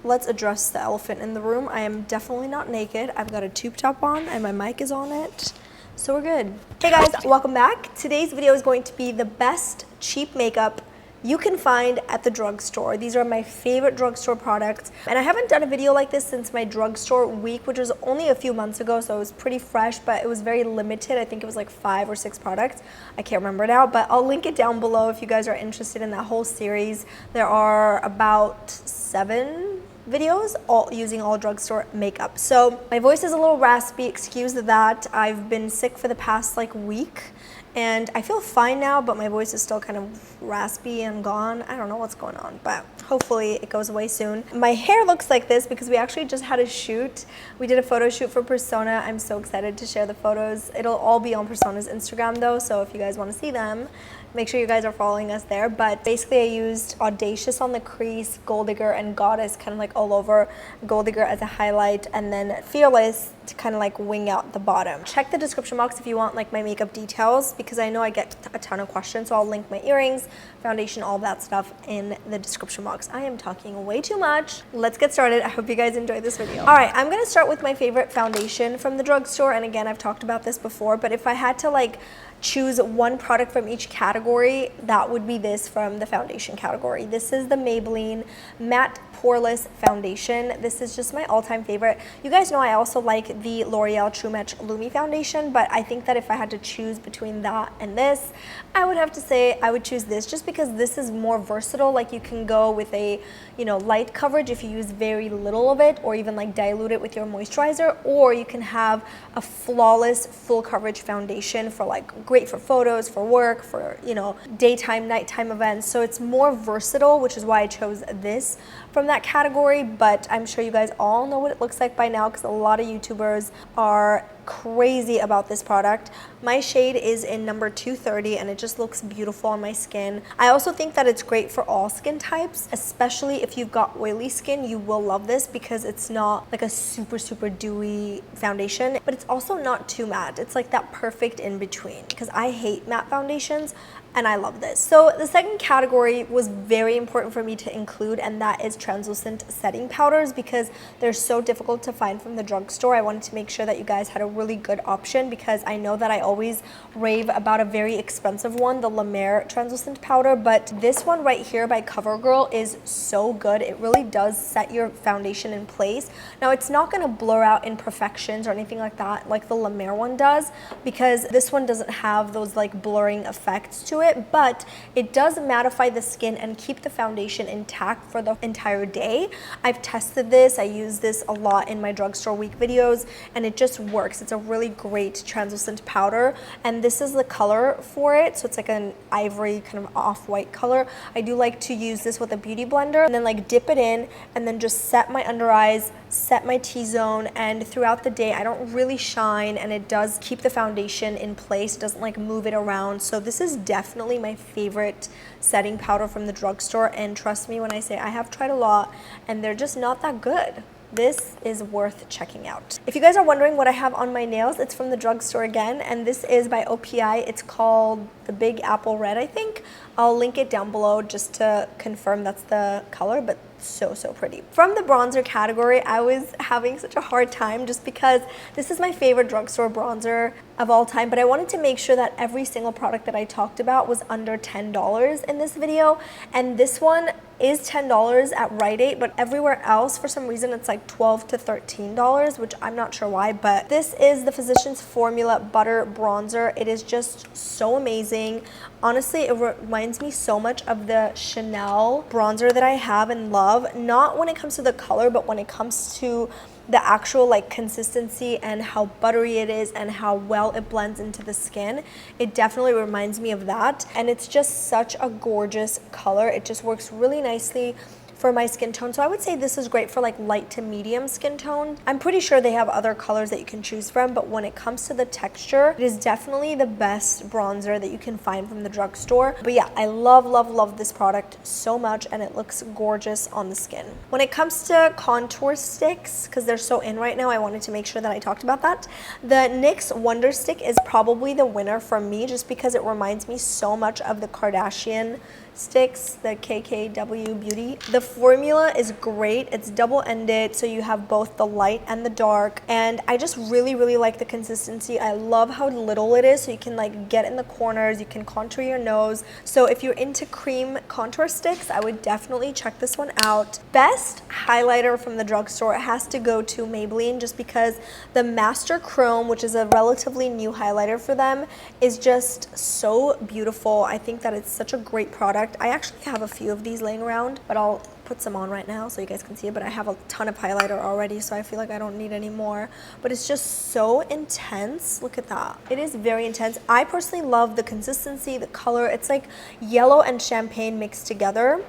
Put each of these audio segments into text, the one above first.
let's address the elephant in the room. I am definitely not naked. I've got a tube top on and my mic is on it. So we're good. Hey guys, welcome back. Today's video is going to be the best cheap makeup you can find at the drugstore. These are my favorite drugstore products. And I haven't done a video like this since my drugstore week, which was only a few months ago, so it was pretty fresh, but it was very limited. I think it was like 5 or 6 products. I can't remember now, but I'll link it down below if you guys are interested in that whole series. There are about 7 videos all using all drugstore makeup. So my voice is a little raspy, excuse that. I've been sick for the past like week. And I feel fine now, but my voice is still kind of raspy and gone. I don't know what's going on, but hopefully it goes away soon. My hair looks like this because we actually just had a shoot. We did a photo shoot for Persona. I'm so excited to share the photos. It'll all be on Persona's Instagram though, so if you guys want to see them, make sure you guys are following us there. But basically I used Audacious on the crease, Gold Digger, and Goddess kind of like all over. Gold Digger as a highlight, and then Fearless to kind of like wing out the bottom. Check the description box if you want like my makeup details, because I know I get a ton of questions, so I'll link my earrings, foundation, all that stuff in the description box. I am talking way too much. Let's get started. I hope you guys enjoyed this video. All right, I'm gonna start with my favorite foundation from the drugstore, and again, I've talked about this before, but if I had to like choose one product from each category, that would be this from the foundation category. This is the Maybelline Matte Poreless Foundation. This is just my all-time favorite. You guys know I also like the L'Oreal True Match Lumi Foundation, but I think that if I had to choose between that and this, I would have to say I would choose this just because this is more versatile. Like you can go with a, you know, light coverage if you use very little of it, or even like dilute it with your moisturizer, or you can have a flawless full coverage foundation for like great for photos, for work, for, you know, daytime, nighttime events. So it's more versatile, which is why I chose this from that category. But I'm sure you guys all know what it looks like by now because a lot of YouTubers are crazy about this product. My shade is in number 230 and it just looks beautiful on my skin. I also think that it's great for all skin types, especially if you've got oily skin. You will love this because it's not like a super dewy foundation, but it's also not too matte. It's like that perfect in between, because I hate matte foundations and I love this. So the second category was very important for me to include, and that is translucent setting powders, because they're so difficult to find from the drugstore. I wanted to make sure that you guys had a really good option, because I know that I always rave about a very expensive one, the La Mer translucent powder, but this one right here by Covergirl is so good. It really does set your foundation in place. Now it's not gonna blur out imperfections or anything like that like the La Mer one does, because this one doesn't have those like blurring effects to it, but it does mattify the skin and keep the foundation intact for the entire day. I've tested this. I use this a lot in my drugstore week videos and it just works. It's a really great translucent powder, and this is the color for it, so it's like an ivory kind of off-white color. I do like to use this with a beauty blender and then like dip it in and then just set my under eyes, set my T-zone, and throughout the day I don't really shine, and it does keep the foundation in place. It doesn't like move it around. So this is definitely my favorite setting powder from the drugstore, and trust me when I say I have tried a lot and they're just not that good. This is worth checking out. If you guys are wondering what I have on my nails, it's from the drugstore again, and this is by OPI. It's called the Big Apple Red, I think. I'll link it down below just to confirm that's the color, but so pretty. From the bronzer category, I was having such a hard time just because this is my favorite drugstore bronzer of all time, but I wanted to make sure that every single product that I talked about was under $10 in this video, and this one is $10 at Rite Aid, but everywhere else for some reason it's like $12 to $13, which I'm not sure why. But this is the Physicians Formula Butter Bronzer. It is just so amazing. Honestly, it reminds me so much of the Chanel bronzer that I have and love, not when it comes to the color, but when it comes to the actual like consistency and how buttery it is and how well it blends into the skin. It definitely reminds me of that, and it's just such a gorgeous color. It just works really nicely for my skin tone. So I would say this is great for like light to medium skin tone. I'm pretty sure they have other colors that you can choose from, but when it comes to the texture, it is definitely the best bronzer that you can find from the drugstore. But yeah, I love this product so much, and it looks gorgeous on the skin. When it comes to contour sticks, because they're so in right now, I wanted to make sure that I talked about that. The NYX Wonder Stick is probably the winner for me, just because it reminds me so much of the Kardashian sticks, the KKW Beauty. The formula is great. It's double-ended, so you have both the light and the dark, and I just really like the consistency. I love how little it is, so you can like get in the corners, you can contour your nose. So if you're into cream contour sticks, I would definitely check this one out. Best highlighter from the drugstore, it has to go to Maybelline, just because the Master Chrome, which is a relatively new highlighter for them, is just so beautiful. I think that it's such a great product. I actually have a few of these laying around, but I'll put some on right now so you guys can see it. But I have a ton of highlighter already, so I feel like I don't need any more. But it's just so intense. Look at that. It is very intense. I personally love the consistency, the color. It's like yellow and champagne mixed together.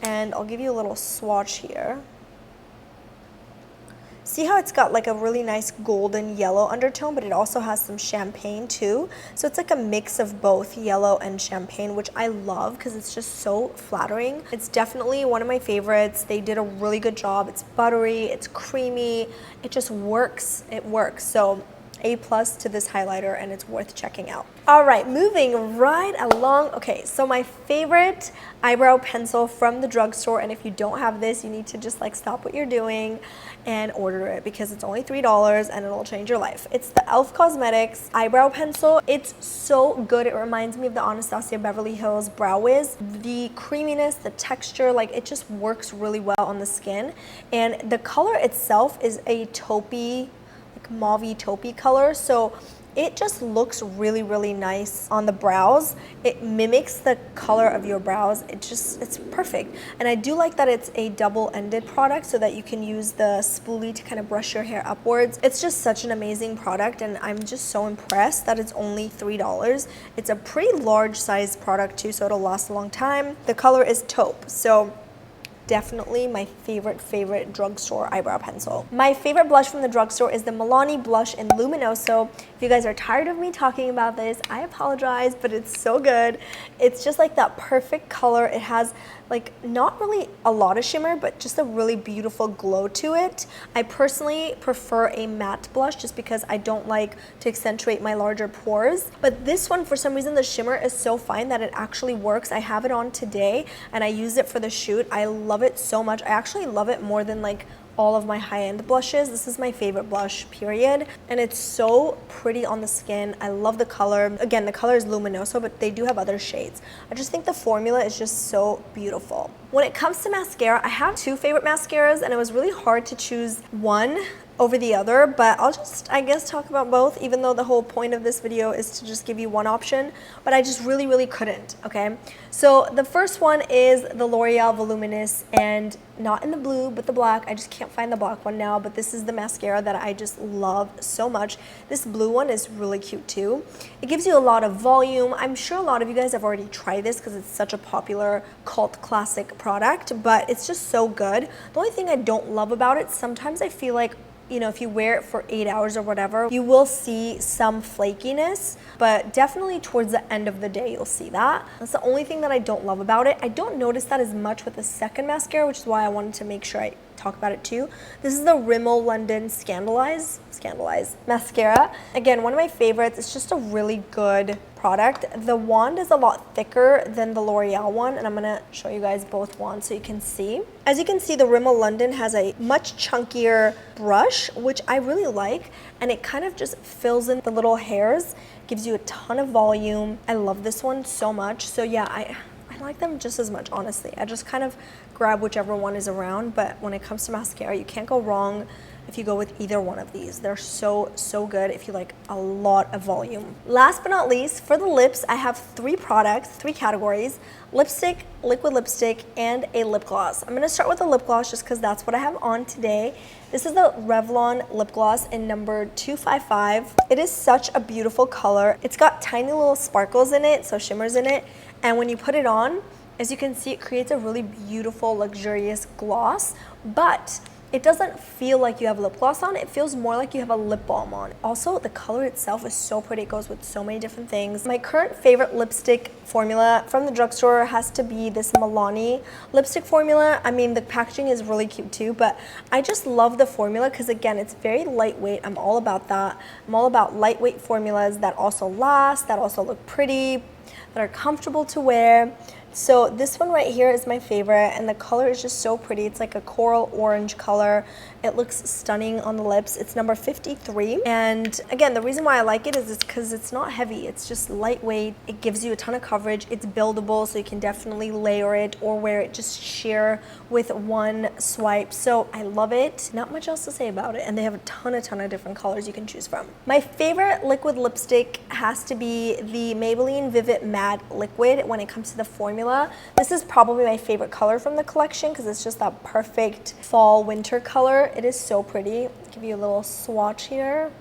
And I'll give you a little swatch here. See how it's got like a really nice golden yellow undertone, but it also has some champagne too. So it's like a mix of both yellow and champagne, which I love because it's just so flattering. It's definitely one of my favorites. They did a really good job. It's buttery, it's creamy, it just works. It works. So A+ to this highlighter, and it's worth checking out. All right, moving right along. Okay, so my favorite eyebrow pencil from the drugstore, and if you don't have this, you need to just like stop what you're doing and order it because it's only $3 and it'll change your life. It's the e.l.f. Cosmetics eyebrow pencil. It's so good. It reminds me of the Anastasia Beverly Hills Brow Wiz. The creaminess, the texture, like it just works really well on the skin. And the color itself is a taupey, mauvey taupey color, so it just looks really nice on the brows. It mimics the color of your brows. It's perfect. And I do like that it's a double-ended product so that you can use the spoolie to kind of brush your hair upwards. It's just such an amazing product, and I'm just so impressed that it's only $3. It's a pretty large size product too, so it'll last a long time. The color is taupe, so definitely my favorite drugstore eyebrow pencil. My favorite blush from the drugstore is the Milani blush in Luminoso. If you guys are tired of me talking about this, I apologize, but it's so good. It's just like that perfect color. It has like not really a lot of shimmer, but just a really beautiful glow to it. I personally prefer a matte blush just because I don't like to accentuate my larger pores. But this one, for some reason, the shimmer is so fine that it actually works. I have it on today and I used it for the shoot. I love it so much. I actually love it more than like all of my high-end blushes. This is my favorite blush, period. And it's so pretty on the skin. I love the color. Again, the color is Luminoso, but they do have other shades. I just think the formula is just so beautiful. When it comes to mascara, I have two favorite mascaras, and it was really hard to choose one over the other, but I'll just, I guess, talk about both, even though the whole point of this video is to just give you one option, but I just really couldn't, okay? So the first one is the L'Oreal Voluminous, and not in the blue, but the black. I just can't find the black one now, but this is the mascara that I just love so much. This blue one is really cute too. It gives you a lot of volume. I'm sure a lot of you guys have already tried this because it's such a popular cult classic product, but it's just so good. The only thing I don't love about it, sometimes I feel like, you know, if you wear it for 8 hours or whatever, you will see some flakiness, but definitely towards the end of the day, you'll see that. That's the only thing that I don't love about it. I don't notice that as much with the second mascara, which is why I wanted to make sure I talk about it too. This is the Rimmel London Scandaleyes Mascara. Again, one of my favorites. It's just a really good product. The wand is a lot thicker than the L'Oreal one, and I'm gonna show you guys both wands so you can see. As you can see, the Rimmel London has a much chunkier brush, which I really like, and it kind of just fills in the little hairs, gives you a ton of volume. I love this one so much. So yeah, I like them just as much, honestly. I just kind of grab whichever one is around, but when it comes to mascara, you can't go wrong if you go with either one of these. They're so good if you like a lot of volume. Last but not least, for the lips, I have three products, three categories: lipstick, liquid lipstick, and a lip gloss. I'm gonna start with the lip gloss just because that's what I have on today. This is the Revlon lip gloss in number 255. It is such a beautiful color. It's got tiny little sparkles in it, so shimmers in it, and when you put it on, as you can see, it creates a really beautiful, luxurious gloss, but it doesn't feel like you have lip gloss on. It feels more like you have a lip balm on. Also, the color itself is so pretty. It goes with so many different things. My current favorite lipstick formula from the drugstore has to be this Milani lipstick formula. I mean, the packaging is really cute too, but I just love the formula because, again, it's very lightweight. I'm all about that. I'm all about lightweight formulas that also last, that also look pretty, that are comfortable to wear. So this one right here is my favorite, and the color is just so pretty. It's like a coral orange color. It looks stunning on the lips. It's number 53. And again, the reason why I like it is because it's not heavy. It's just lightweight. It gives you a ton of coverage. It's buildable, so you can definitely layer it or wear it just sheer with one swipe. So I love it. Not much else to say about it. And they have a ton of different colors you can choose from. My favorite liquid lipstick has to be the Maybelline Vivid Matte Liquid when it comes to the formula. This is probably my favorite color from the collection because it's just that perfect fall winter color. It is so pretty. I'll give you a little swatch here.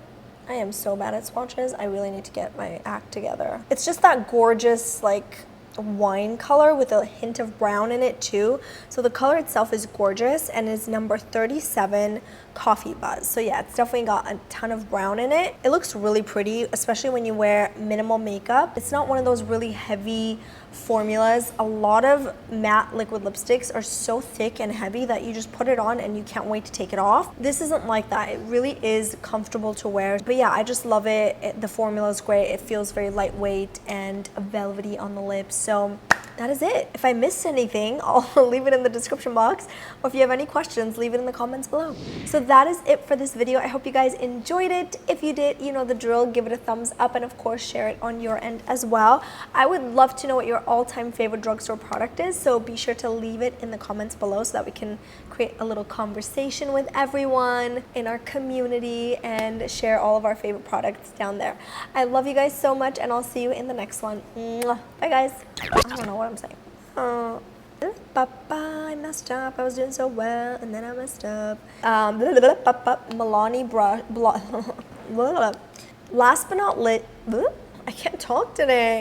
I am so bad at swatches. I really need to get my act together. It's just that gorgeous like wine color with a hint of brown in it too. So the color itself is gorgeous and is number 37, Coffee Buzz. So yeah, it's definitely got a ton of brown in it. It looks really pretty, especially when you wear minimal makeup. It's not one of those really heavy formulas. A lot of matte liquid lipsticks are so thick and heavy that you just put it on and you can't wait to take it off. This isn't like that. It really is comfortable to wear. But yeah, I just love it. The formula is great. It feels very lightweight and velvety on the lips. So that is it. If I missed anything, I'll leave it in the description box. Or if you have any questions, leave it in the comments below. So that is it for this video. I hope you guys enjoyed it. If you did, you know the drill. Give it a thumbs up and of course share it on your end as well. I would love to know what your all-time favorite drugstore product is. So be sure to leave it in the comments below so that we can create a little conversation with everyone in our community and share all of our favorite products down there. I love you guys so much and I'll see you in the next one. Mwah. Bye guys. I don't know what I'm saying. I messed up. I was doing so well and then I messed up. Milani Last but not lit. I can't talk today.